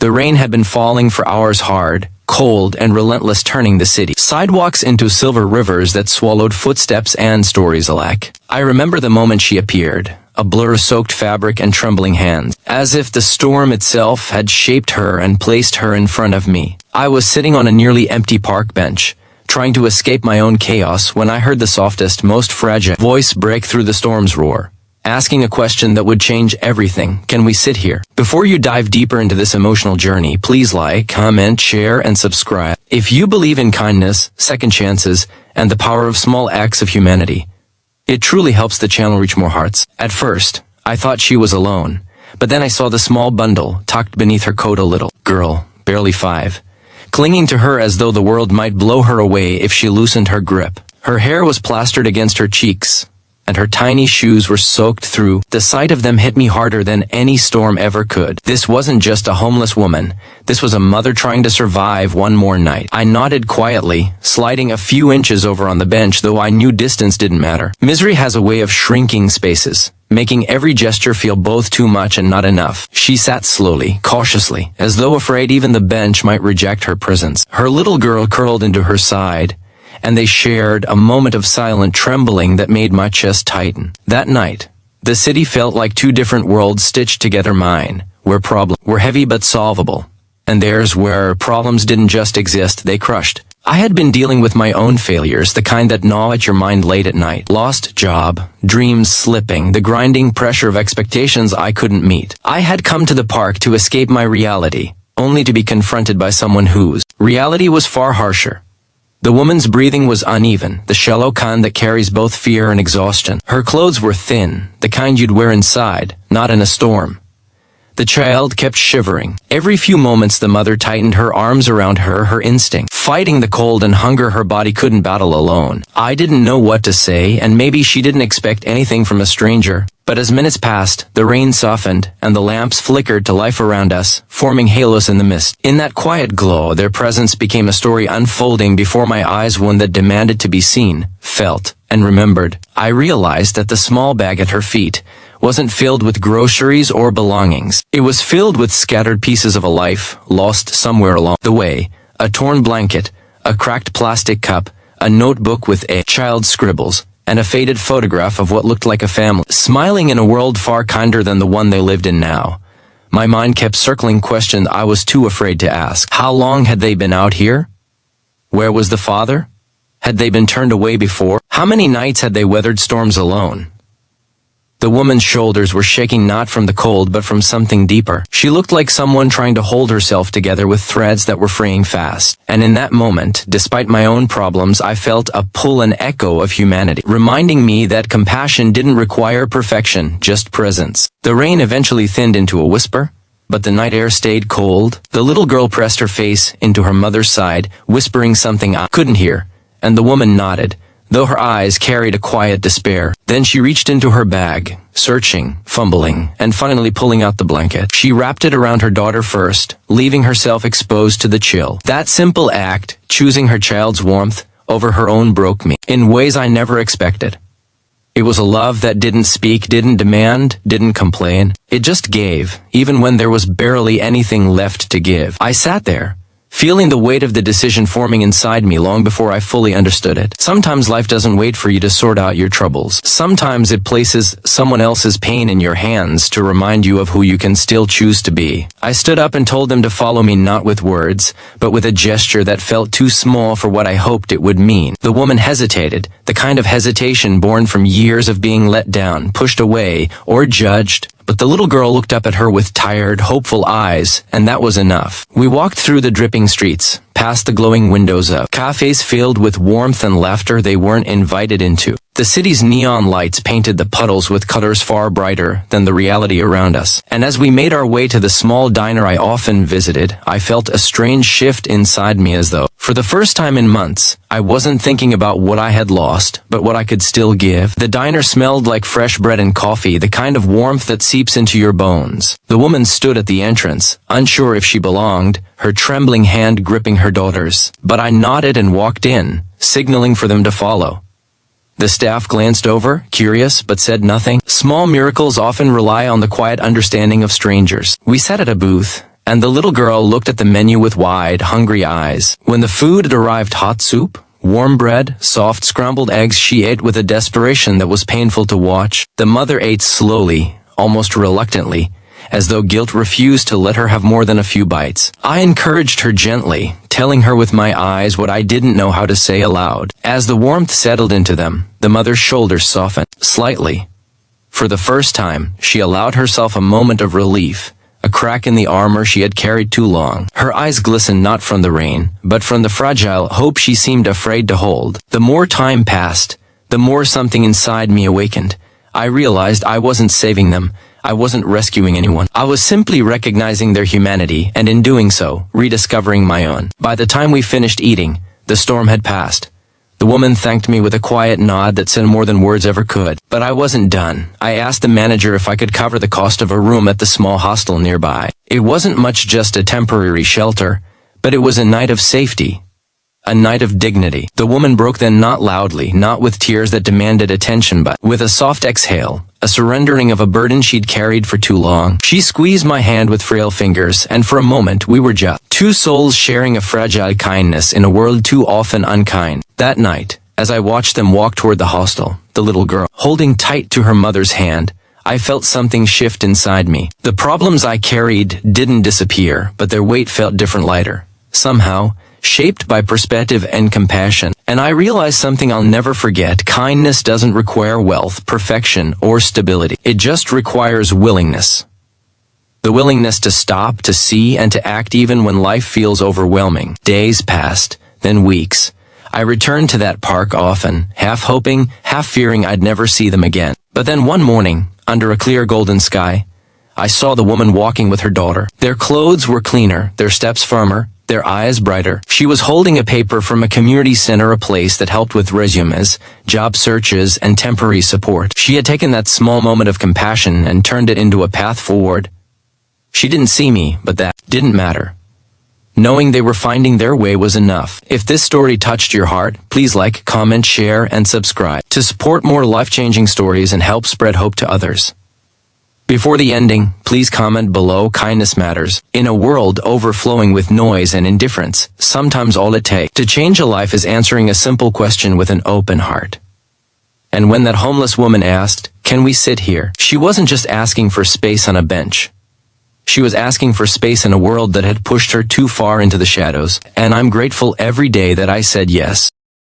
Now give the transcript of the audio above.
The rain had been falling for hours, hard, cold, and relentless, turning the city sidewalks into silver rivers that swallowed footsteps and stories alike. I remember the moment she appeared, a blur of soaked fabric and trembling hands, as if the storm itself had shaped her and placed her in front of me. I was sitting on a nearly empty park bench, trying to escape my own chaos, when I heard the softest, most fragile voice break through the storm's roar, asking a question that would change everything. Can we sit here? Before you dive deeper into this emotional journey, please like, comment, share, and subscribe. If you believe in kindness, second chances, and the power of small acts of humanity, it truly helps the channel reach more hearts. At first, I thought she was alone, but then I saw the small bundle tucked beneath her coat, a little girl, barely 5, clinging to her as though the world might blow her away if she loosened her grip. Her hair was plastered against her cheeks, and her tiny shoes were soaked through. The sight of them hit me harder than any storm ever could. This wasn't just a homeless woman. This was a mother trying to survive one more night. I nodded quietly, sliding a few inches over on the bench, though I knew distance didn't matter. Misery has a way of shrinking spaces, making every gesture feel both too much and not enough. She sat slowly, cautiously, as though afraid even the bench might reject her presence. Her little girl curled into her side, and they shared a moment of silent trembling that made my chest tighten. That night, the city felt like two different worlds stitched together. Mine, where problems were heavy but solvable, and theirs, where problems didn't just exist, they crushed. I had been dealing with my own failures, the kind that gnaw at your mind late at night. Lost job, dreams slipping, the grinding pressure of expectations I couldn't meet. I had come to the park to escape my reality, only to be confronted by someone whose reality was far harsher. The woman's breathing was uneven, the shallow kind that carries both fear and exhaustion. Her clothes were thin, the kind you'd wear inside, not in a storm. The child kept shivering. Every few moments the mother tightened her arms around her, her instinct fighting the cold and hunger her body couldn't battle alone. I didn't know what to say, and maybe she didn't expect anything from a stranger. But as minutes passed, the rain softened, and the lamps flickered to life around us, forming halos in the mist. In that quiet glow, their presence became a story unfolding before my eyes, one that demanded to be seen, felt, and remembered. I realized that the small bag at her feet wasn't filled with groceries or belongings. It was filled with scattered pieces of a life, lost somewhere along the way. A torn blanket, a cracked plastic cup, a notebook with a child's scribbles, and a faded photograph of what looked like a family, smiling in a world far kinder than the one they lived in now. My mind kept circling questions I was too afraid to ask. How long had they been out here? Where was the father? Had they been turned away before? How many nights had they weathered storms alone? The woman's shoulders were shaking, not from the cold but from something deeper. She looked like someone trying to hold herself together with threads that were fraying fast. And in that moment, despite my own problems, I felt a pull, an echo of humanity, reminding me that compassion didn't require perfection, just presence. The rain eventually thinned into a whisper, but the night air stayed cold. The little girl pressed her face into her mother's side, whispering something I couldn't hear, and the woman nodded, though her eyes carried a quiet despair. Then she reached into her bag, searching, fumbling, and finally pulling out the blanket. She wrapped it around her daughter first, leaving herself exposed to the chill. That simple act, choosing her child's warmth over her own, broke me in ways I never expected. It was a love that didn't speak, didn't demand, didn't complain. It just gave, even when there was barely anything left to give. I sat there, feeling the weight of the decision forming inside me long before I fully understood it. Sometimes life doesn't wait for you to sort out your troubles. Sometimes it places someone else's pain in your hands to remind you of who you can still choose to be. I stood up and told them to follow me, not with words, but with a gesture that felt too small for what I hoped it would mean. The woman hesitated, the kind of hesitation born from years of being let down, pushed away, or judged. But the little girl looked up at her with tired, hopeful eyes, and that was enough. We walked through the dripping streets, past the glowing windows of cafes filled with warmth and laughter they weren't invited into. The city's neon lights painted the puddles with colors far brighter than the reality around us. And as we made our way to the small diner I often visited, I felt a strange shift inside me, as though, for the first time in months, I wasn't thinking about what I had lost, but what I could still give. The diner smelled like fresh bread and coffee, the kind of warmth that seeps into your bones. The woman stood at the entrance, unsure if she belonged, her trembling hand gripping her daughter's. But I nodded and walked in, signaling for them to follow. The staff glanced over, curious, but said nothing. Small miracles often rely on the quiet understanding of strangers. We sat at a booth, And the little girl looked at the menu with wide, hungry eyes. When the food had arrived, hot soup, warm bread, soft scrambled eggs, she ate with a desperation that was painful to watch. The mother ate slowly, almost reluctantly, as though guilt refused to let her have more than a few bites. I encouraged her gently, telling her with my eyes what I didn't know how to say aloud. As the warmth settled into them, the mother's shoulders softened slightly. For the first time, she allowed herself a moment of relief, a crack in the armor she had carried too long. Her eyes glistened not from the rain, but from the fragile hope she seemed afraid to hold. The more time passed, the more something inside me awakened. I realized I wasn't saving them. I wasn't rescuing anyone. I was simply recognizing their humanity, and in doing so, rediscovering my own. By the time we finished eating, the storm had passed. The woman thanked me with a quiet nod that said more than words ever could. But I wasn't done. I asked the manager if I could cover the cost of a room at the small hostel nearby. It wasn't much, just a temporary shelter, but it was a night of safety. A night of dignity. The woman broke then, not loudly, not with tears that demanded attention, but with a soft exhale, a surrendering of a burden she'd carried for too long. She squeezed my hand with frail fingers, and for a moment we were just two souls sharing a fragile kindness in a world too often unkind. That night, as I watched them walk toward the hostel, the little girl holding tight to her mother's hand, I felt something shift inside me. The problems I carried didn't disappear, but their weight felt different, lighter. Somehow, shaped by perspective and compassion. And I realized something I'll never forget: kindness doesn't require wealth, perfection, or stability. It just requires willingness. The willingness to stop, to see, and to act even when life feels overwhelming. Days passed, then weeks. I returned to that park often, half hoping, half fearing I'd never see them again. But then one morning, under a clear golden sky, I saw the woman walking with her daughter. Their clothes were cleaner, their steps firmer, their eyes brighter. She was holding a paper from a community center, a place that helped with resumes, job searches, and temporary support. She had taken that small moment of compassion and turned it into a path forward. She didn't see me, but that didn't matter. Knowing they were finding their way was enough. If this story touched your heart, please like, comment, share, and subscribe to support more life-changing stories and help spread hope to others. Before the ending, please comment below: kindness matters. In a world overflowing with noise and indifference, sometimes all it takes to change a life is answering a simple question with an open heart. And when that homeless woman asked, "Can we sit here?" she wasn't just asking for space on a bench. She was asking for space in a world that had pushed her too far into the shadows. And I'm grateful every day that I said yes.